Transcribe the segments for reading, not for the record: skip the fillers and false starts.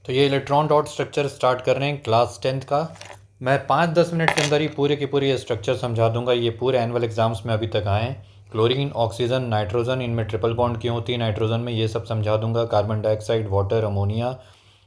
तो ये electron dot structure start कर रहे हैं क्लास 10th का। मैं 5-10 मिनट के अंदर ही पूरे के पूरे ये स्ट्रक्चर समझा दूंगा। ये पूरे एनुअल एग्जाम्स में अभी तक आए हैं। क्लोरीन, ऑक्सीजन, नाइट्रोजन, इनमें ट्रिपल बॉन्ड क्यों होती है नाइट्रोजन में, ये सब समझा दूंगा। Carbon dioxide, water, ammonia,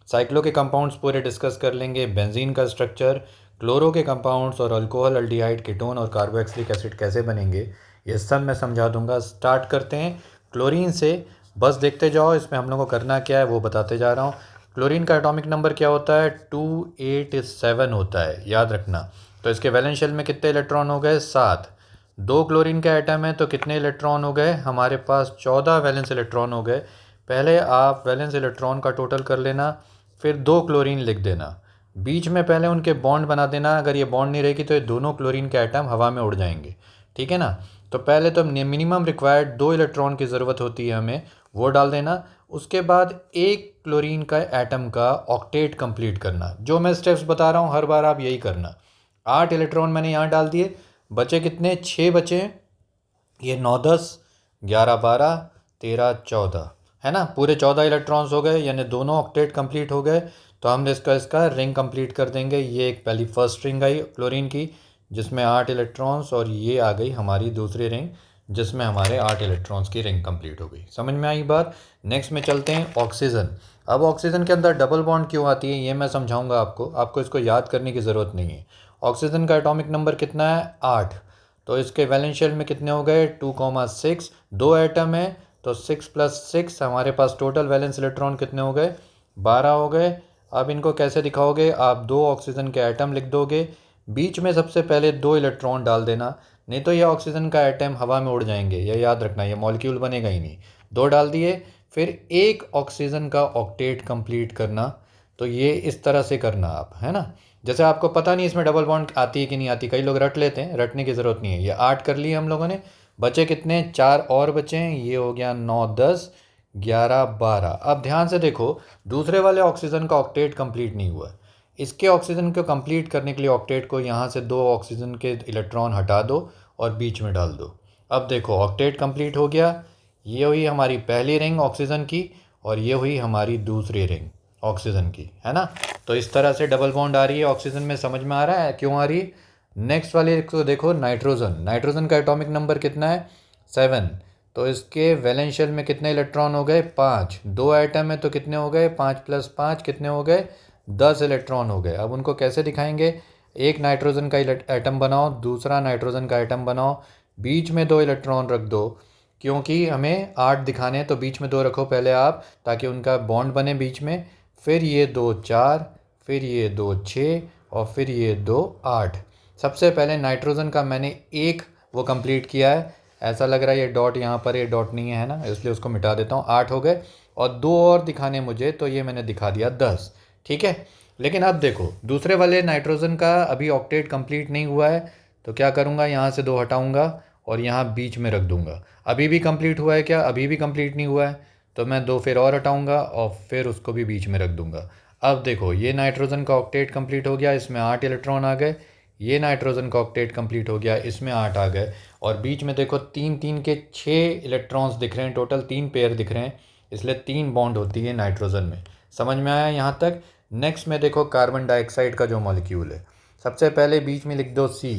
cyclo के कंपाउंड्स पूरे डिस्कस कर लेंगे। बेंजीन का स्ट्रक्चर, क्लोरो के कंपाउंड्स और अल्कोहल, अल्डिहाइड, कीटोन और कार्बोक्सिलिक एसिड कैसे बनेंगे, ये सब मैं समझा दूंगा। स्टार्ट करते हैं क्लोरीन से। बस देखते जाओ, इसमें हम लोग को करना क्या है वो बताते जा रहा हूँ। क्लोरीन का एटॉमिक नंबर क्या होता है? 287 होता है, याद रखना। तो इसके वैलेंस शेल में कितने इलेक्ट्रॉन हो गए? 7। 2 क्लोरीन का एटम है तो कितने इलेक्ट्रॉन हो गए हमारे पास? 14 वैलेंस इलेक्ट्रॉन हो गए। पहले आप वैलेंस इलेक्ट्रॉन का टोटल कर लेना, फिर 2 क्लोरीन लिख देना। बीच में पहले उनके बॉन्ड बना देना। अगर ये बॉन्ड नहीं रहेगी तो ये दोनों क्लोरीन के एटम हवा में उड़ जाएंगे, ठीक है ना। तो पहले तो मिनिमम रिक्वायर्ड 2 इलेक्ट्रॉन की ज़रूरत होती है हमें, वो डाल देना। उसके बाद एक क्लोरीन का एटम का ऑक्टेट कंप्लीट करना। जो मैं स्टेप्स बता रहा हूँ हर बार आप यही करना। 8 इलेक्ट्रॉन मैंने यहाँ डाल दिए, बचे कितने? 6 बचे। ये 9 10 11 12 13 14 है ना, पूरे 14 इलेक्ट्रॉन्स हो गए, यानी दोनों ऑक्टेट कंप्लीट हो गए। तो हम इसका रिंग कंप्लीट कर देंगे। ये एक पहली फर्स्ट रिंग आई क्लोरीन की जिसमें 8 इलेक्ट्रॉन्स, और ये आ गई हमारी दूसरी रिंग जिसमें हमारे 8 इलेक्ट्रॉन्स की रिंग कंप्लीट हो गई। समझ में आई बात? नेक्स्ट में चलते हैं ऑक्सीजन। अब ऑक्सीजन के अंदर डबल बॉन्ड क्यों आती है ये मैं समझाऊंगा आपको इसको याद करने की ज़रूरत नहीं है। ऑक्सीजन का एटॉमिक नंबर कितना है? 8। तो इसके वैलेंस शेल में कितने हो गए? 2,6। 2 एटम है तो 6 + 6 हमारे पास टोटल वैलेंस इलेक्ट्रॉन कितने हो गए? 12 हो गए। अब इनको कैसे दिखाओगे? आप 2 ऑक्सीजन के एटम लिख दोगे, बीच में सबसे पहले 2 इलेक्ट्रॉन डाल देना, नहीं तो ये ऑक्सीजन का एटम हवा में उड़ जाएंगे, ये याद रखना, ये मॉलिक्यूल बनेगा ही नहीं। 2 डाल दिए, फिर एक ऑक्सीजन का ऑक्टेट कंप्लीट करना। तो ये इस तरह से करना आप, है ना। जैसे आपको पता नहीं इसमें डबल बॉन्ड आती है कि नहीं आती, कई लोग रट लेते हैं, रटने की ज़रूरत नहीं है। ये 8 कर लिए हम लोगों ने, बचे कितने? 4 और बचे हैं। ये हो गया 9 10 11 12। अब ध्यान से देखो, दूसरे वाले ऑक्सीजन का ऑक्टेट कंप्लीट नहीं हुआ। इसके ऑक्सीजन को कंप्लीट करने के लिए ऑक्टेट को यहाँ से 2 ऑक्सीजन के इलेक्ट्रॉन हटा दो और बीच में डाल दो। अब देखो ऑक्टेट कंप्लीट हो गया। ये हुई हमारी पहली रिंग ऑक्सीजन की, और ये हुई हमारी दूसरी रिंग ऑक्सीजन की, है ना। तो इस तरह से डबल बॉन्ड आ रही है ऑक्सीजन में। समझ में आ रहा है क्यों आ रही है? नेक्स्ट वाले को देखो, नाइट्रोजन। नाइट्रोजन का एटॉमिक नंबर कितना है? 7। तो इसके वैलेंस शेल में कितने इलेक्ट्रॉन हो गए? 5। 2 एटम है तो कितने हो गए? 5 + 5 कितने हो गए? 10 इलेक्ट्रॉन हो गए। अब उनको कैसे दिखाएंगे? एक नाइट्रोजन का एटम बनाओ, दूसरा नाइट्रोजन का एटम बनाओ, बीच में 2 इलेक्ट्रॉन रख दो। क्योंकि हमें 8 दिखाने हैं तो बीच में 2 रखो पहले आप, ताकि उनका बॉन्ड बने बीच में। फिर ये 2 4, फिर ये 2 6, और फिर ये 2 8। सबसे पहले नाइट्रोजन का मैंने एक वो कंप्लीट किया है। ऐसा लग रहा है ये डॉट यहाँ पर, ये डॉट नहीं है ना, इसलिए उसको मिटा देता हूँ। 8 हो गए, और 2 और दिखाने मुझे, तो ये मैंने दिखा दिया 10। ठीक है। लेकिन अब देखो दूसरे वाले नाइट्रोजन का अभी ऑक्टेट कंप्लीट नहीं हुआ है, तो क्या करूँगा? यहाँ से 2 हटाऊँगा और यहाँ बीच में रख दूँगा। अभी भी कंप्लीट हुआ है क्या? अभी भी कंप्लीट नहीं हुआ है, तो मैं 2 फिर और हटाऊँगा और फिर उसको भी बीच में रख दूँगा। अब देखो ये नाइट्रोजन का ऑक्टेट कंप्लीट हो गया, इसमें 8 इलेक्ट्रॉन आ गए। ये नाइट्रोजन का ऑक्टेट कंप्लीट हो गया, इसमें 8 आ गए। और बीच में देखो 3 3 के 6 इलेक्ट्रॉन्स दिख रहे हैं, टोटल 3 पेयर दिख रहे हैं, इसलिए 3 बॉन्ड होती है नाइट्रोजन में। समझ में आया यहाँ तक? नेक्स्ट में देखो कार्बन डाइऑक्साइड का जो मॉलिक्यूल है, सबसे पहले बीच में लिख दो C,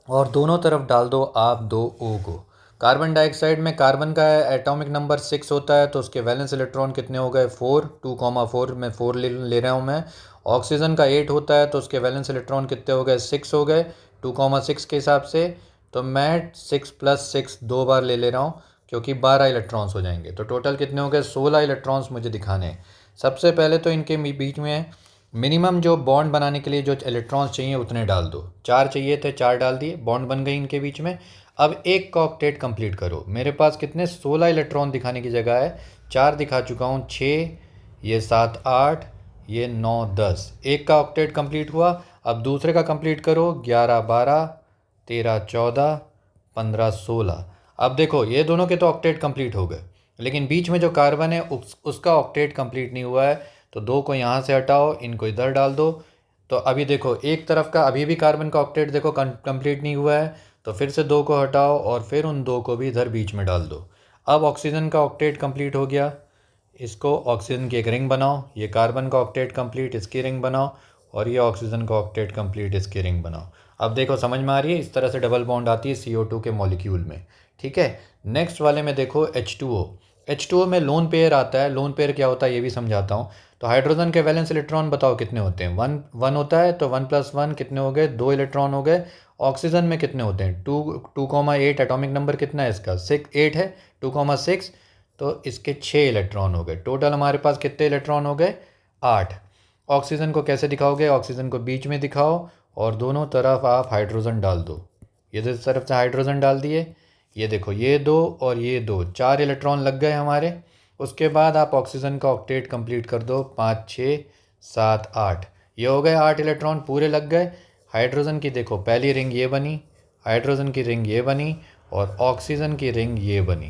और दोनों तरफ डाल दो आप 2 O को। कार्बन डाइऑक्साइड में कार्बन का एटॉमिक नंबर 6 होता है, तो उसके वैलेंस इलेक्ट्रॉन कितने हो गए? 4। 2,4 में 4 ले रहा हूँ मैं। ऑक्सीजन का 8 होता है, तो उसके वैलेंस इलेक्ट्रॉन कितने हो गए? 6 हो गए 2,6 के हिसाब से। तो मैं 6 + 6 2 बार ले रहा हूँ, क्योंकि 12 इलेक्ट्रॉन्स हो जाएंगे। तो टोटल कितने हो गए? 16 इलेक्ट्रॉन्स मुझे दिखाने हैं। सबसे पहले तो इनके बीच में मिनिमम जो बॉन्ड बनाने के लिए जो इलेक्ट्रॉन्स चाहिए उतने डाल दो। 4 चाहिए थे, 4 डाल दिए, बॉन्ड बन गई इनके बीच में। अब एक का ऑक्टेट कंप्लीट करो। मेरे पास कितने? 16 इलेक्ट्रॉन दिखाने की जगह है 4 दिखा चुका हूँ। 6, ये 7 8, ये 9 10। एक का ऑक्टेट कंप्लीट हुआ। अब दूसरे का कंप्लीट करो। 11 12, 13 14, 15 16। अब देखो ये दोनों के तो ऑक्टेट कंप्लीट हो गए, लेकिन बीच में जो कार्बन है उसका ऑक्टेट कंप्लीट नहीं हुआ है। तो 2 को यहाँ से हटाओ, इनको इधर डाल दो। तो अभी देखो एक तरफ का अभी भी कार्बन का ऑक्टेट देखो कंप्लीट नहीं हुआ है, तो फिर से 2 को हटाओ और फिर उन 2 को भी इधर बीच में डाल दो। अब ऑक्सीजन का ऑक्टेट कंप्लीट हो गया। इसको ऑक्सीजन की एक रिंग बनाओ, ये कार्बन का ऑक्टेट कंप्लीट, इसकी रिंग बनाओ, और ये ऑक्सीजन का ऑक्टेट कंप्लीट, इसकी रिंग बनाओ। अब देखो समझ में आ रही है, इस तरह से डबल बॉन्ड आती है CO2 के मॉलिक्यूल में। ठीक है, नेक्स्ट वाले में देखो H2O। H2O में लोन पेयर आता है। लोन पेयर क्या होता है ये भी समझाता हूँ। तो हाइड्रोजन के वैलेंस इलेक्ट्रॉन बताओ कितने होते हैं, वन वन होता है, तो 1+1 कितने हो गए, 2 इलेक्ट्रॉन हो गए। ऑक्सीजन में कितने होते हैं, 2,8 एटॉमिक नंबर कितना है इसका, 8 है, 2,6, तो इसके 6 इलेक्ट्रॉन हो गए। टोटल हमारे पास कितने इलेक्ट्रॉन हो गए, 8। ऑक्सीजन को कैसे दिखाओगे, ऑक्सीजन को बीच में दिखाओ और दोनों तरफ आप हाइड्रोजन डाल दो। ये तो इस तरफ से हाइड्रोजन डाल दिए, ये देखो ये 2 और ये 2, 4 इलेक्ट्रॉन लग गए हमारे। उसके बाद आप ऑक्सीजन का ऑक्टेट कंप्लीट कर दो, 5, 6, 7, 8, ये हो गए 8 इलेक्ट्रॉन पूरे लग गए। हाइड्रोजन की देखो पहली रिंग ये बनी, हाइड्रोजन की रिंग ये बनी, और ऑक्सीजन की रिंग ये बनी।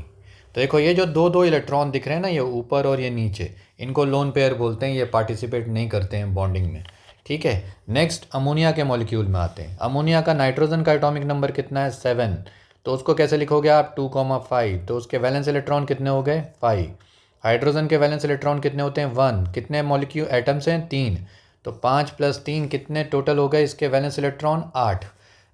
तो देखो ये जो दो दो इलेक्ट्रॉन दिख रहे हैं ना, ये ऊपर और ये नीचे, इनको लोन पेयर बोलते हैं। ये पार्टिसिपेट नहीं करते हैं बॉन्डिंग में। ठीक है, नेक्स्ट अमोनिया के मॉलिक्यूल में आते हैं। अमोनिया का नाइट्रोजन का एटॉमिक नंबर कितना है, 7। तो उसको कैसे लिखोगे आप, 2,5। तो उसके वैलेंस इलेक्ट्रॉन कितने हो गए, 5। हाइड्रोजन के वैलेंस इलेक्ट्रॉन कितने होते हैं, 1। कितने मॉलिक्यूल एटम्स हैं, 3। तो 5 + 3 कितने टोटल हो गए इसके वैलेंस इलेक्ट्रॉन, 8।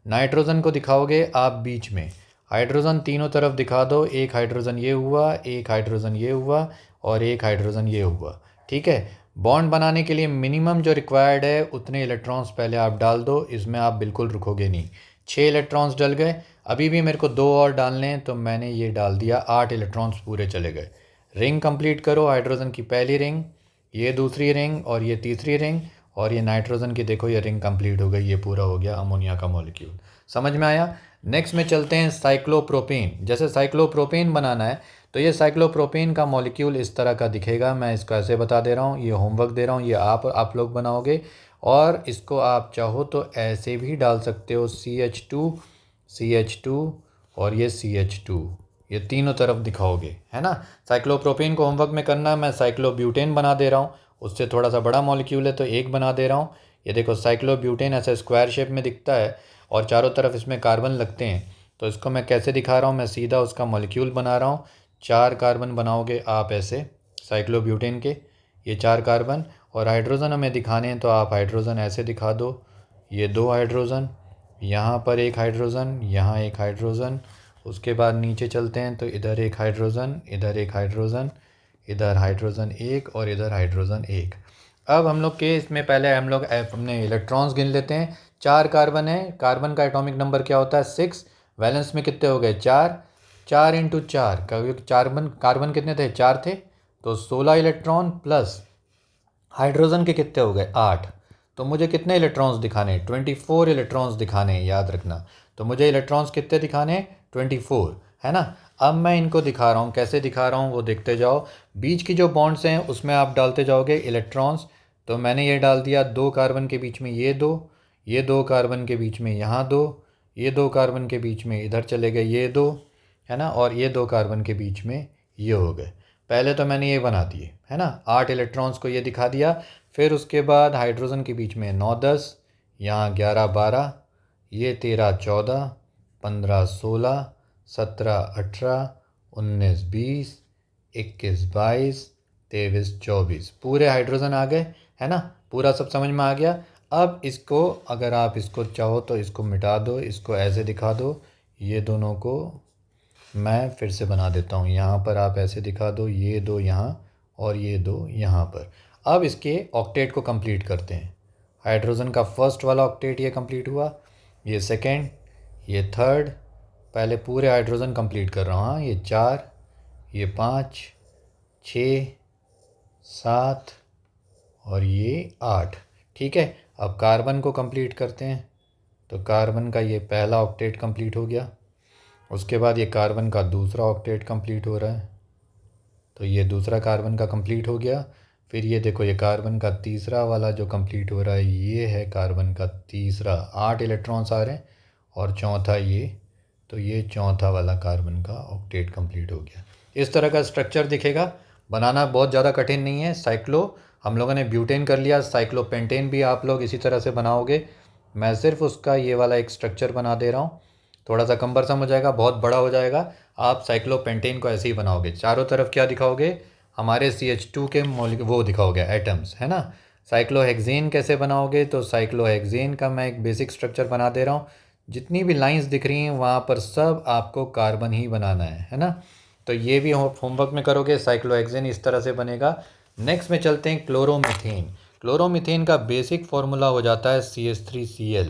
नाइट्रोजन को दिखाओगे आप बीच में, हाइड्रोजन तीनों तरफ दिखा दो, एक हाइड्रोजन ये हुआ, एक हाइड्रोजन ये हुआ, और एक हाइड्रोजन ये हुआ। ठीक है, बॉन्ड बनाने के लिए मिनिमम जो रिक्वायर्ड है उतने इलेक्ट्रॉन्स पहले आप डाल दो, इसमें आप बिल्कुल रुकोगे नहीं। 6 इलेक्ट्रॉन्स डल गए, अभी भी मेरे को 2 और डालने हैं, तो मैंने ये डाल दिया, 8 इलेक्ट्रॉन्स पूरे चले गए। रिंग कंप्लीट करो, हाइड्रोजन की पहली रिंग, ये दूसरी रिंग, और ये तीसरी रिंग, और ये नाइट्रोजन की देखो ये रिंग कंप्लीट हो गई, ये पूरा हो गया अमोनिया का मॉलिक्यूल। समझ में आया। नेक्स्ट में चलते हैं साइक्लोप्रोपेन। जैसे साइक्लोप्रोपेन बनाना है, तो ये साइक्लोप्रोपेन का मॉलिक्यूल इस तरह का दिखेगा। मैं इसको ऐसे बता दे रहा हूँ, ये होमवर्क दे रहा हूँ, ये आप लोग बनाओगे। और इसको आप चाहो तो ऐसे भी डाल सकते हो, CH2, CH2, और ये CH2, ये तीनों तरफ दिखाओगे, है ना। साइक्लोप्रोपेन को होमवर्क में करना, मैं साइक्लोब्यूटेन बना दे रहा हूँ, उससे थोड़ा सा बड़ा मॉलिक्यूल है तो एक बना दे रहा हूँ। ये देखो साइक्लोब्यूटेन ऐसे स्क्वायर शेप में दिखता है, और चारों तरफ इसमें कार्बन लगते हैं। तो इसको मैं कैसे दिखा रहा हूँ, मैं सीधा उसका मॉलिक्यूल बना रहा हूँ। 4 कार्बन बनाओगे आप ऐसे साइक्लोब्यूटेन के, ये 4 कार्बन। और हाइड्रोजन हमें दिखाने हैं, तो आप हाइड्रोजन ऐसे दिखा दो, ये 2 हाइड्रोजन, यहाँ पर एक हाइड्रोजन, यहाँ एक हाइड्रोजन। उसके बाद नीचे चलते हैं, तो इधर एक हाइड्रोजन, इधर एक हाइड्रोजन, इधर हाइड्रोजन एक, और इधर हाइड्रोजन एक। अब हम लोग के इसमें पहले हम लोग अपने इलेक्ट्रॉन्स गिन लेते हैं। 4 कार्बन है, कार्बन का एटॉमिक नंबर क्या होता है, 6। वैलेंस में कितने हो गए, 4। 4 × 4, क्योंकि कार्बन कार्बन कितने थे, 4 थे, तो 16 इलेक्ट्रॉन प्लस हाइड्रोजन के कितने हो गए, 8। तो मुझे कितने इलेक्ट्रॉन्स दिखाने हैं, 24 इलेक्ट्रॉन्स दिखाने हैं, याद रखना। तो मुझे इलेक्ट्रॉन्स कितने दिखाने हैं, 24, है ना। अब मैं इनको दिखा रहा हूँ, कैसे दिखा रहा हूँ वो देखते जाओ। बीच की जो बॉन्ड्स हैं उसमें आप डालते जाओगे इलेक्ट्रॉन्स। तो मैंने ये डाल दिया, 2 कार्बन के बीच में ये 2, ये 2 कार्बन के बीच में यहाँ 2, ये 2 कार्बन के बीच में इधर चले गए ये 2, है ना, और ये 2 कार्बन के बीच में ये हो गए। पहले तो मैंने ये बना दिए, है ना, 8 इलेक्ट्रॉन्स को ये दिखा दिया। फिर उसके बाद हाइड्रोजन के बीच में 9, 10, यहाँ 11, 12, ये 13, 14, 15, 16, 17, 18, 19, 20, 21, 22, 23, 24, पूरे हाइड्रोजन आ गए, है ना। पूरा सब समझ में आ गया। अब इसको अगर आप इसको चाहो तो इसको मिटा दो, इसको ऐसे दिखा दो। ये दोनों को मैं फिर से बना देता हूँ, यहाँ पर आप ऐसे दिखा दो, ये 2 यहाँ और ये 2 यहाँ पर। अब इसके ऑक्टेट को कंप्लीट करते हैं। हाइड्रोजन का फर्स्ट वाला ऑक्टेट ये कंप्लीट हुआ, ये सेकंड, ये थर्ड। पहले पूरे हाइड्रोजन कंप्लीट कर रहा हूँ, हाँ, ये 4, ये 5, 6, 7, और ये 8। ठीक है, अब कार्बन को कंप्लीट करते हैं। तो कार्बन का ये पहला ऑक्टेट कंप्लीट हो गया। उसके बाद ये कार्बन का दूसरा ऑक्टेट कंप्लीट हो रहा है, तो ये दूसरा कार्बन का कंप्लीट हो गया। फिर ये देखो ये कार्बन का तीसरा वाला जो कंप्लीट हो रहा है, ये है कार्बन का तीसरा, 8 इलेक्ट्रॉन्स आ रहे हैं, और चौथा ये, तो ये चौथा वाला कार्बन का ऑक्टेट कंप्लीट हो गया। इस तरह का स्ट्रक्चर दिखेगा। बनाना बहुत ज़्यादा कठिन नहीं है। साइक्लो हम लोगों ने ब्यूटेन कर लिया, साइक्लोपेंटेन भी आप लोग इसी तरह से बनाओगे। मैं सिर्फ उसका ये वाला एक स्ट्रक्चर बना दे रहा हूँ, थोड़ा सा कम्बरसम हो जाएगा, बहुत बड़ा हो जाएगा। आप साइक्लोपेंटेन को ऐसे ही बनाओगे, चारों तरफ क्या दिखाओगे, हमारे CH2 के वो दिखाओगे एटम्स, है ना। साइक्लोहेक्सेन कैसे बनाओगे, तो साइक्लोहेक्सेन का मैं एक बेसिक स्ट्रक्चर बना दे रहा हूँ। जितनी भी लाइंस दिख रही हैं वहाँ पर सब आपको कार्बन ही बनाना है ना। तो ये भी होमवर्क में करोगे। साइक्लोहेक्सेन इस तरह से बनेगा। नेक्स्ट में चलते हैं क्लोरोमीथेन। क्लोरोमीथेन का बेसिक फॉर्मूला हो जाता है CH3Cl।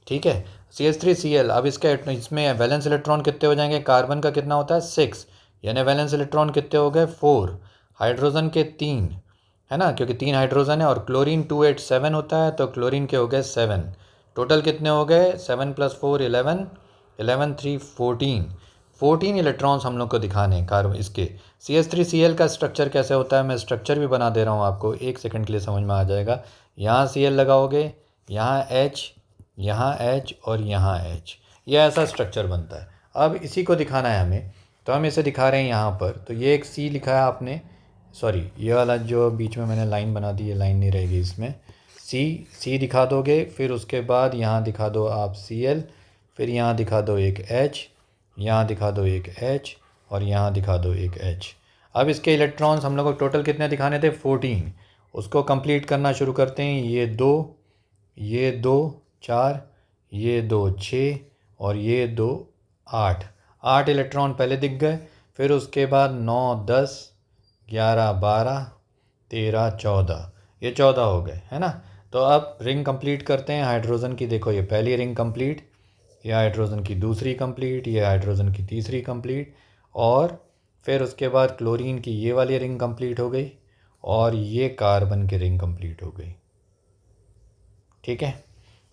ठीक है, CH3Cl। अब इसमें वैलेंस इलेक्ट्रॉन कितने हो जाएंगे, कार्बन का कितना होता है 6, यानी वैलेंस इलेक्ट्रॉन कितने हो गए 4, हाइड्रोजन के 3, है ना, क्योंकि 3 हाइड्रोजन है। और क्लोरीन 287 होता है, तो क्लोरीन के हो गए 7। टोटल कितने हो गए, 7 + 4 11, 11 3 14 इलेक्ट्रॉन्स हम लोग को दिखाने हैं कार्बन इसके। CH3Cl का स्ट्रक्चर कैसे होता है, मैं स्ट्रक्चर भी बना दे रहा हूँ आपको, 1 सेकंड के लिए समझ में आ जाएगा। यहाँ Cl लगाओगे, यहाँ H, यहाँ H और यहाँ H, ये ऐसा स्ट्रक्चर बनता है। अब इसी को दिखाना है हमें, तो हम इसे दिखा रहे हैं यहाँ पर। तो ये एक C लिखा है आपने, सॉरी ये वाला जो बीच में मैंने लाइन बना दी, ये लाइन नहीं रहेगी इसमें। C दिखा दोगे, फिर उसके बाद यहाँ दिखा दो आप Cl, फिर यहाँ दिखा दो एक H, यहाँ दिखा दो एक H और यहाँ दिखा दो एक H। अब इसके इलेक्ट्रॉन्स हम लोग को टोटल कितने दिखाने थे 14। उसको कंप्लीट करना शुरू करते हैं। ये 2, ये 2 4, ये 2 6 और ये 2 8। 8 इलेक्ट्रॉन पहले दिख गए। फिर उसके बाद 9 10 11 12 13 14, ये 14 हो गए, है ना। तो अब रिंग कंप्लीट करते हैं हाइड्रोजन की। देखो ये पहली रिंग कंप्लीट, ये हाइड्रोजन की दूसरी कंप्लीट, ये हाइड्रोजन की तीसरी कंप्लीट, और फिर उसके बाद क्लोरीन की ये वाली रिंग कंप्लीट हो गई, और ये कार्बन की रिंग कंप्लीट हो गई। ठीक है,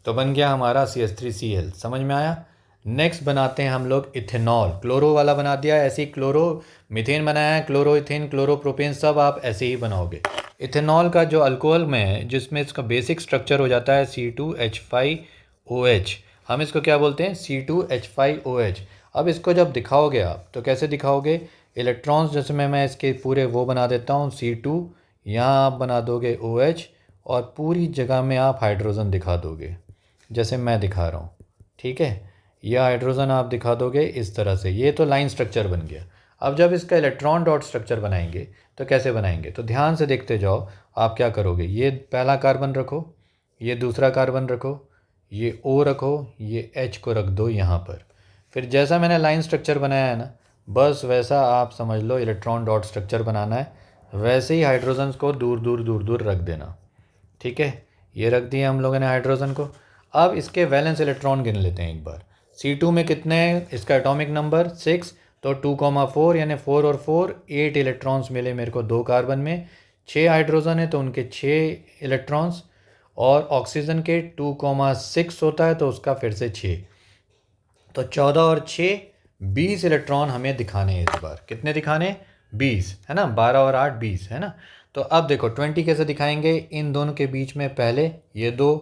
तो बन गया हमारा CH3Cl। समझ में आया। नेक्स्ट बनाते हैं हम लोग इथेनॉल। क्लोरो वाला बना दिया, ऐसे ही क्लोरो मीथेन बनाया है, क्लोरो इथेन, क्लोरोप्रोपेन, सब आप ऐसे ही बनाओगे। इथेनॉल का जो अल्कोहल में है, जिसमें इसका बेसिक स्ट्रक्चर हो जाता है C2H5OH। हम इसको क्या बोलते हैं, C2H5OH। अब इसको जब दिखाओगे आप, तो कैसे दिखाओगे, इलेक्ट्रॉन्स जैसे मैं इसके पूरे वो बना देता हूँ C2, यहाँ आप बना दोगे OH, और पूरी जगह में आप हाइड्रोजन दिखा दोगे, जैसे मैं दिखा रहा हूँ। ठीक है, यह हाइड्रोजन आप दिखा दोगे इस तरह से। ये तो लाइन स्ट्रक्चर बन गया। अब जब इसका इलेक्ट्रॉन डॉट स्ट्रक्चर बनाएंगे तो कैसे बनाएंगे, तो ध्यान से देखते जाओ। आप क्या करोगे, ये पहला कार्बन रखो, ये दूसरा कार्बन रखो, ये O रखो, ये H को रख दो यहाँ पर। फिर जैसा मैंने लाइन स्ट्रक्चर बनाया है ना, बस वैसा आप समझ लो इलेक्ट्रॉन डॉट स्ट्रक्चर बनाना है। वैसे ही हाइड्रोजन्स को दूर दूर दूर दूर रख देना। ठीक है, ये रख दिए हम लोगों ने हाइड्रोजन को। अब इसके वैलेंस इलेक्ट्रॉन गिन लेते हैं एक बार। C2 में कितने हैं, इसका एटॉमिक नंबर 6, तो 2,4 यानी 4 और 4 8 इलेक्ट्रॉन्स मिले मेरे को 2 कार्बन में। 6 हाइड्रोजन है तो उनके 6 इलेक्ट्रॉन्स, और ऑक्सीजन के 2,6 होता है तो उसका फिर से 6, तो 14 और 6 20 इलेक्ट्रॉन हमें दिखाने हैं इस बार। कितने दिखाने, 20, है ना। 12 और 8 20, है ना। तो अब देखो 20 कैसे दिखाएंगे, इन दोनों के बीच में पहले ये 2,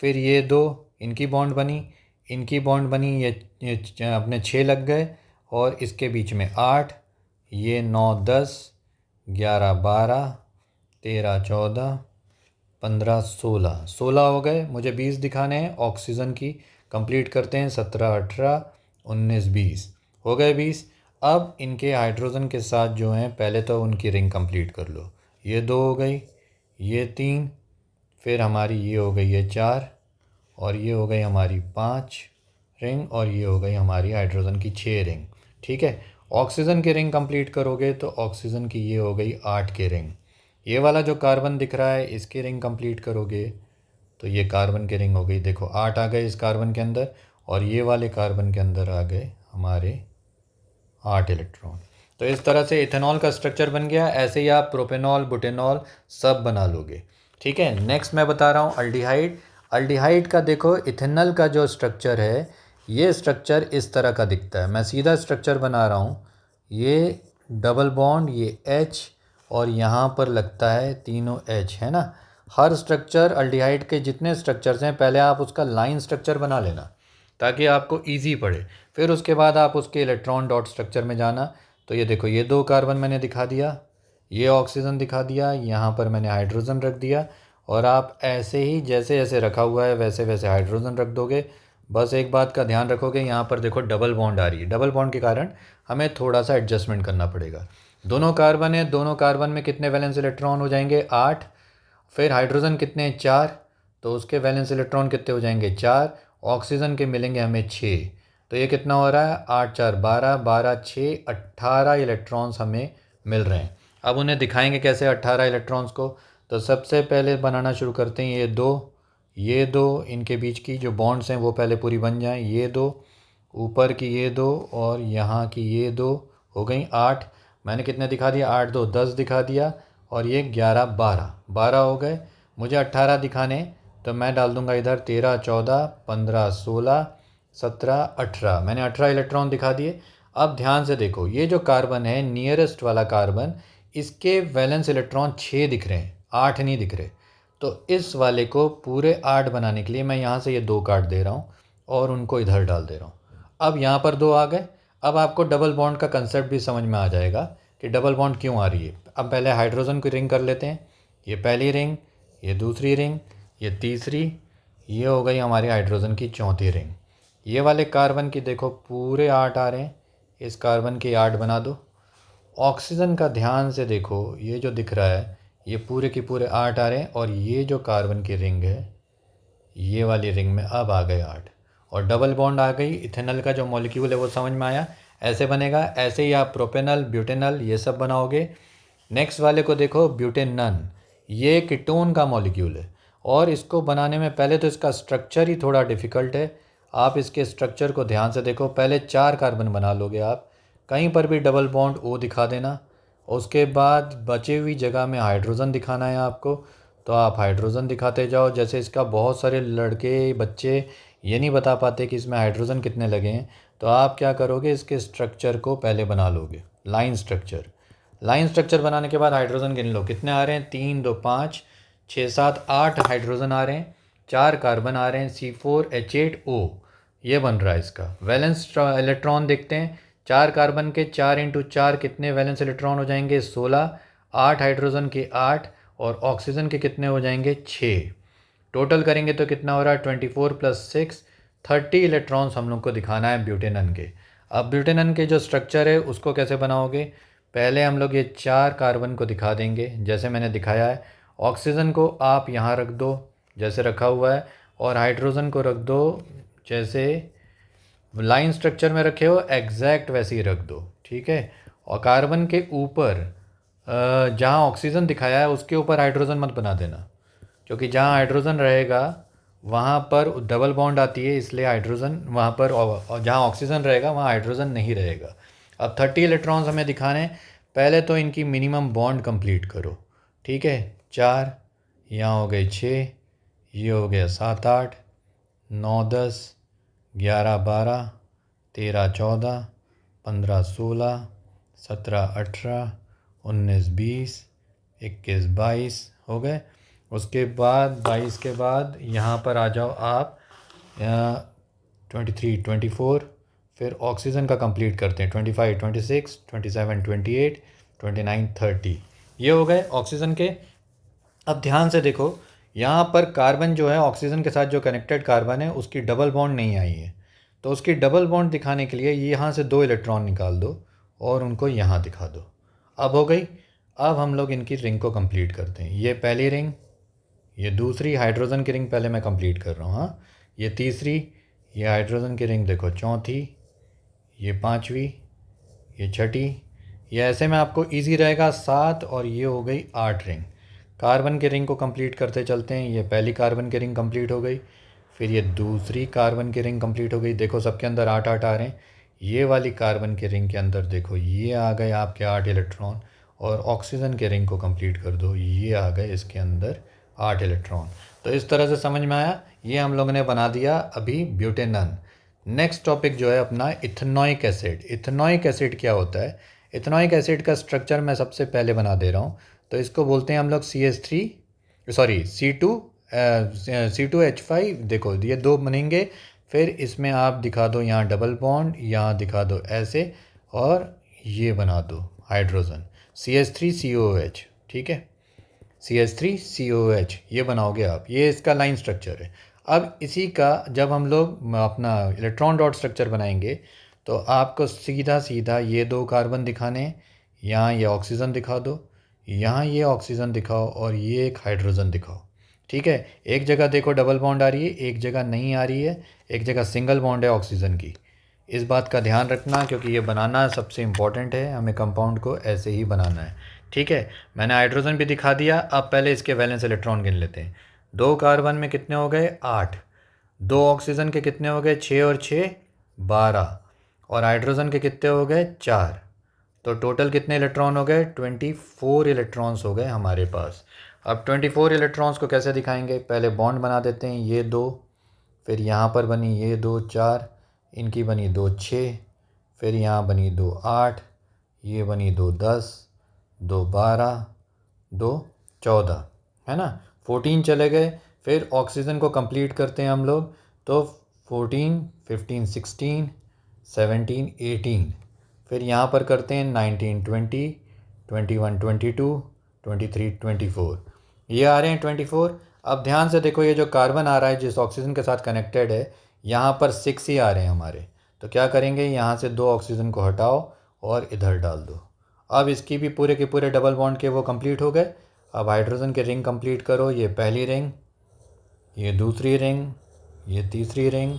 फिर ये 2, इनकी बॉन्ड बनी, इनकी बॉन्ड बनी, ये अपने 6 लग गए, और इसके बीच में 8, ये 9 10 11 12 13 14 15 16, 16 हो गए। मुझे 20 दिखाने हैं, ऑक्सीजन की कंप्लीट करते हैं। 17 18 19 20 हो गए 20। अब इनके हाइड्रोजन के साथ जो हैं, पहले तो उनकी रिंग कंप्लीट कर लो। ये 2 हो गई, ये 3, फिर हमारी ये हो गई ये 4, और ये हो गई हमारी 5 रिंग, और ये हो गई हमारी हाइड्रोजन की 6 रिंग। ठीक है, ऑक्सीजन की रिंग कंप्लीट करोगे तो ऑक्सीजन की ये हो गई 8 की रिंग। ये वाला जो कार्बन दिख रहा है, इसकी रिंग कंप्लीट करोगे तो ये कार्बन की रिंग हो गई। देखो 8 आ गए इस कार्बन के अंदर, और ये वाले कार्बन के अंदर आ गए हमारे 8 इलेक्ट्रॉन। तो इस तरह से इथेनॉल का स्ट्रक्चर बन गया। ऐसे ही आप प्रोपेनॉल, बुटेनॉल सब बना लोगे। ठीक है, नेक्स्ट मैं बता रहा हूँ अल्डिहाइड। अल्डिहाइड का देखो, इथेनॉल का जो स्ट्रक्चर है, ये स्ट्रक्चर इस तरह का दिखता है। मैं सीधा स्ट्रक्चर बना रहा हूँ। ये डबल बॉन्ड, ये H, और यहाँ पर लगता है तीनों H, है ना। हर स्ट्रक्चर, अल्डिहाइड के जितने स्ट्रक्चर्स हैं, पहले आप उसका लाइन स्ट्रक्चर बना लेना ताकि आपको इजी पड़े। फिर उसके बाद आप उसके इलेक्ट्रॉन डॉट स्ट्रक्चर में जाना। तो ये देखो, ये 2 कार्बन मैंने दिखा दिया, ये ऑक्सीजन दिखा दिया, यहाँ पर मैंने हाइड्रोजन रख दिया, और आप ऐसे ही जैसे जैसे रखा हुआ है वैसे वैसे हाइड्रोजन रख दोगे। बस एक बात का ध्यान रखोगे, यहाँ पर देखो डबल बॉन्ड आ रही है। डबल बॉन्ड के कारण हमें थोड़ा सा एडजस्टमेंट करना पड़ेगा। दोनों कार्बन है, दोनों कार्बन में कितने वैलेंस इलेक्ट्रॉन हो जाएंगे 8। फिर हाइड्रोजन कितने हैं 4, तो उसके वैलेंस इलेक्ट्रॉन कितने हो जाएंगे 4। ऑक्सीजन के मिलेंगे हमें 6। तो ये कितना हो रहा है 8 4 12, 12 6 18 इलेक्ट्रॉन्स हमें मिल रहे हैं। अब उन्हें दिखाएंगे कैसे 18 इलेक्ट्रॉन्स को। तो सबसे पहले बनाना शुरू करते हैं ये दो इनके बीच की जो बॉन्ड्स हैं वो पहले पूरी बन जाएं। ये दो, ऊपर की ये दो और यहाँ की ये दो, हो गई 8। मैंने कितने दिखा दिया 8 2 10 दिखा दिया, और ये 11 12 12 हो गए। मुझे 18 दिखाने, तो मैं डाल दूंगा इधर 13 14 15 16 17 18। मैंने 18 इलेक्ट्रॉन दिखा दिए। अब ध्यान से देखो, ये जो कार्बन है नियरेस्ट वाला कार्बन, इसके वैलेंस इलेक्ट्रॉन 6 दिख रहे हैं, 8 नहीं दिख रहे। तो इस वाले को पूरे 8 बनाने के लिए मैं यहाँ से ये 2 काट दे रहा हूँ और उनको इधर डाल दे रहा हूँ। अब यहाँ पर 2 आ गए। अब आपको डबल बॉन्ड का कंसेप्ट भी समझ में आ जाएगा कि डबल बॉन्ड क्यों आ रही है। अब पहले हाइड्रोजन की रिंग कर लेते हैं। ये पहली रिंग, ये दूसरी रिंग, ये तीसरी, ये हो गई हमारी हाइड्रोजन की चौथी रिंग। ये वाले कार्बन की देखो पूरे 8 आ रहे हैं, इस कार्बन की 8 बना दो। ऑक्सीजन का ध्यान से देखो, ये जो दिख रहा है ये पूरे के पूरे 8 आ रहे हैं, और ये जो कार्बन की रिंग है ये वाली रिंग में अब आ गए 8, और डबल बॉन्ड आ गई। इथेनॉल का जो मॉलिक्यूल है वो समझ में आया, ऐसे बनेगा। ऐसे ही आप प्रोपेनॉल, ब्यूटेनॉल ये सब बनाओगे। नेक्स्ट वाले को देखो ब्यूटेनॉन, ये कीटोन का मॉलिक्यूल है, और इसको बनाने में पहले तो इसका स्ट्रक्चर ही थोड़ा डिफ़िकल्ट है। आप इसके स्ट्रक्चर को ध्यान से देखो, पहले 4 कार्बन बना लोगे आप, कहीं पर भी डबल बॉन्ड ओ दिखा देना। उसके बाद बचे हुई जगह में हाइड्रोजन दिखाना है आपको, तो आप हाइड्रोजन दिखाते जाओ। जैसे इसका बहुत सारे लड़के बच्चे ये नहीं बता पाते कि इसमें हाइड्रोजन कितने लगे हैं, तो आप क्या करोगे, इसके स्ट्रक्चर को पहले बना लोगे, लाइन स्ट्रक्चर। लाइन स्ट्रक्चर बनाने के बाद हाइड्रोजन गिन लो कितने आ रहे हैं, 3 2 5 6 7 8 हाइड्रोजन आ रहे हैं, 4 कार्बन आ रहे हैं, C4H8O ये बन रहा है इसका। वैलेंस इलेक्ट्रॉन देखते हैं, 4 कार्बन के 4 इंटू 4 कितने वैलेंस इलेक्ट्रॉन हो जाएंगे 16, 8 हाइड्रोजन के 8, और ऑक्सीजन के कितने हो जाएंगे 6। टोटल करेंगे तो कितना हो रहा है 24 + 6 30 इलेक्ट्रॉन्स हम लोग को दिखाना है ब्यूटेनॉन के। अब ब्यूटेनॉन के जो स्ट्रक्चर है उसको कैसे बनाओगे, पहले हम लोग ये 4 कार्बन को दिखा देंगे जैसे मैंने दिखाया है। ऑक्सीजन को आप यहाँ रख दो जैसे रखा हुआ है, और हाइड्रोजन को रख दो जैसे लाइन स्ट्रक्चर में रखे हो एग्जैक्ट वैसे ही रख दो, ठीक है। और कार्बन के ऊपर जहाँ ऑक्सीजन दिखाया है उसके ऊपर हाइड्रोजन मत बना देना, क्योंकि जहाँ हाइड्रोजन रहेगा वहाँ पर डबल बॉन्ड आती है, इसलिए हाइड्रोजन वहाँ पर, और जहाँ ऑक्सीजन रहेगा वहाँ हाइड्रोजन नहीं रहेगा। अब 30 इलेक्ट्रॉन्स हमें दिखाने हैं, पहले तो इनकी मिनिमम बॉन्ड कंप्लीट करो, ठीक है। 4, यहाँ हो गए 6, ये हो गया 7 8 9 10 11 12 13 14 15 16 17 18 19 20 21 22 हो गए। उसके बाद 22 के बाद यहाँ पर आ जाओ आप 23 24, फिर ऑक्सीजन का कंप्लीट करते हैं 25 26 27 28 29 30, ये हो गए ऑक्सीजन के। अब ध्यान से देखो, यहाँ पर कार्बन जो है ऑक्सीजन के साथ जो कनेक्टेड कार्बन है उसकी डबल बॉन्ड नहीं आई है, तो उसकी डबल बॉन्ड दिखाने के लिए यहाँ से 2 इलेक्ट्रॉन निकाल दो और उनको यहाँ दिखा दो। अब हो गई। अब हम लोग इनकी रिंग को कंप्लीट करते हैं। ये पहली रिंग, ये दूसरी हाइड्रोजन की रिंग पहले मैं कंप्लीट कर रहा हूँ, हाँ। ये तीसरी, ये हाइड्रोजन की रिंग देखो चौथी, ये पांचवी, ये छठी, ये ऐसे में आपको इजी रहेगा 7, और ये हो गई 8 रिंग। कार्बन के रिंग को कंप्लीट करते चलते हैं। ये पहली कार्बन की रिंग कंप्लीट हो गई, फिर ये दूसरी कार्बन की रिंग कंप्लीट हो गई, देखो सबके अंदर 8 8 आ रहे हैं। ये वाली कार्बन के रिंग के अंदर देखो ये आ गए आपके 8 इलेक्ट्रॉन, और ऑक्सीजन के रिंग को कंप्लीट कर दो, ये आ गए इसके अंदर 8 इलेक्ट्रॉन। तो इस तरह से समझ में आया, ये हम लोगों ने बना दिया अभी ब्यूटेनॉन। नेक्स्ट टॉपिक जो है अपना इथेनॉइक एसिड। इथेनॉइक एसिड क्या होता है, इथेनॉइक एसिड का स्ट्रक्चर मैं सबसे पहले बना दे रहा हूँ। तो इसको बोलते हैं हम लोग CH3, सॉरी C2H5, देखो ये 2 बनेंगे। फिर इसमें आप दिखा दो यहाँ डबल बॉन्ड, यहाँ दिखा दो ऐसे, और ये बना दो हाइड्रोजन CH3COOH, ठीक है। CH3COOH ये बनाओगे आप, ये इसका लाइन स्ट्रक्चर है। अब इसी का जब हम लोग अपना इलेक्ट्रॉन डॉट स्ट्रक्चर बनाएंगे, तो आपको सीधा सीधा ये 2 कार्बन दिखाने, यहाँ ये ऑक्सीजन दिखा दो, यहाँ ये ऑक्सीजन दिखाओ और ये एक हाइड्रोजन दिखाओ। ठीक है, एक जगह देखो डबल बॉन्ड आ रही है, एक जगह नहीं आ रही है, एक जगह सिंगल बॉन्ड है ऑक्सीजन की। इस बात का ध्यान रखना क्योंकि ये बनाना सबसे इम्पॉर्टेंट है, हमें कंपाउंड को ऐसे ही बनाना है। ठीक है, मैंने हाइड्रोजन भी दिखा दिया। अब पहले इसके वैलेंस इलेक्ट्रॉन गिन लेते हैं। 2 कार्बन में कितने हो गए? 8। 2 ऑक्सीजन के कितने हो गए? 6 और 6 12। और हाइड्रोजन के कितने हो गए? 4। तो टोटल कितने इलेक्ट्रॉन हो गए? 24 इलेक्ट्रॉन्स हो गए हमारे पास। अब 24 इलेक्ट्रॉन्स को कैसे दिखाएंगे? पहले बॉन्ड बना देते हैं, ये 2, फिर यहाँ पर बनी ये 2 4, इनकी बनी 2 6, फिर यहाँ बनी 2 8, ये बनी 2 10, 2 12, 2 14, है ना। 14 चले गए। फिर ऑक्सीजन को कंप्लीट करते हैं हम लोग, तो 14 15 16 17 18, फिर यहाँ पर करते हैं 19 20 21 22 23 24, ये आ रहे हैं 24। अब ध्यान से देखो, ये जो कार्बन आ रहा है जिस ऑक्सीजन के साथ कनेक्टेड है, यहाँ पर 6 ही आ रहे हैं हमारे। तो क्या करेंगे, यहाँ से 2 ऑक्सीजन को हटाओ और इधर डाल दो। अब इसकी भी पूरे के पूरे डबल बॉन्ड के वो कंप्लीट हो गए। अब हाइड्रोजन के रिंग कंप्लीट करो। ये पहली रिंग, ये दूसरी रिंग, ये तीसरी रिंग,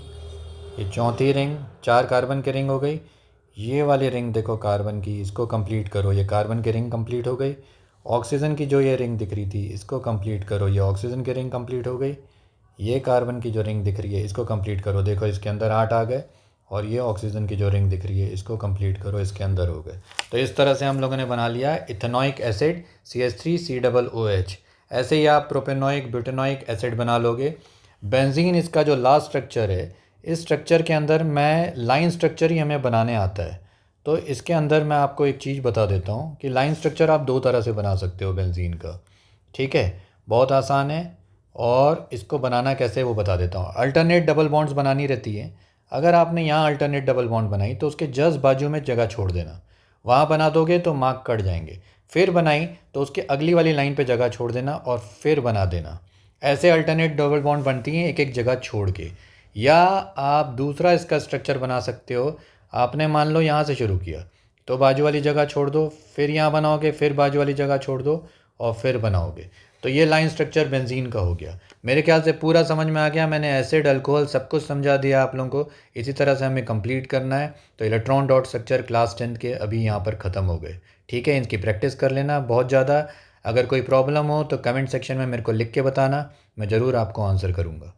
ये चौथी रिंग, 4 कार्बन की रिंग हो गई। ये वाली रिंग देखो कार्बन की, इसको कंप्लीट करो। ये कार्बन की रिंग कंप्लीट हो गई। ऑक्सीजन की जो ये रिंग दिख रही थी इसको कंप्लीट करो। ये ऑक्सीजन की रिंग कंप्लीट हो गई। ये कार्बन की जो रिंग दिख रही है इसको कंप्लीट करो। देखो इसके अंदर 8 आ गए। और ये ऑक्सीजन की जो रिंग दिख रही है इसको कंप्लीट करो, इसके अंदर हो गए। तो इस तरह से हम लोगों ने बना लिया इथेनॉइक एसिड CH3COOH। ऐसे ही आप प्रोपेनॉइक ब्यूटेनॉइक एसिड बना लोगे। बेंजीन इसका जो लास्ट स्ट्रक्चर है, इस स्ट्रक्चर के अंदर मैं लाइन स्ट्रक्चर ही हमें बनाने आता है। तो इसके अंदर मैं आपको एक चीज़ बता देता हूँ कि लाइन स्ट्रक्चर आप 2 तरह से बना सकते हो बेंजीन का। ठीक है, बहुत आसान है। और इसको बनाना कैसे वो बता देता हूँ। अल्टरनेट डबल बॉन्ड्स बनानी रहती है। अगर आपने यहाँ अल्टरनेट डबल बॉन्ड बनाई तो उसके जस्ट बाजू में जगह छोड़ देना। वहाँ बना दोगे तो मार्क कट जाएंगे। फिर बनाई तो उसके अगली वाली लाइन पे जगह छोड़ देना और फिर बना देना। ऐसे अल्टरनेट डबल बॉन्ड बनती हैं एक एक जगह छोड़ के। या आप दूसरा इसका स्ट्रक्चर बना सकते हो। आपने मान लो यहाँ से शुरू किया तो बाजू वाली जगह छोड़ दो, फिर यहाँ बनाओगे, फिर बाजू वाली जगह छोड़ दो और फिर बनाओगे। तो ये लाइन स्ट्रक्चर बेंजीन का हो गया। मेरे ख्याल से पूरा समझ में आ गया। मैंने एसिड अल्कोहल सब कुछ समझा दिया आप लोगों को। इसी तरह से हमें कंप्लीट करना है। तो इलेक्ट्रॉन डॉट स्ट्रक्चर क्लास 10 के अभी यहाँ पर ख़त्म हो गए। ठीक है, इनकी प्रैक्टिस कर लेना बहुत ज़्यादा। अगर कोई प्रॉब्लम हो तो कमेंट सेक्शन में मेरे को लिख के बताना, मैं ज़रूर आपको आंसर करूँगा।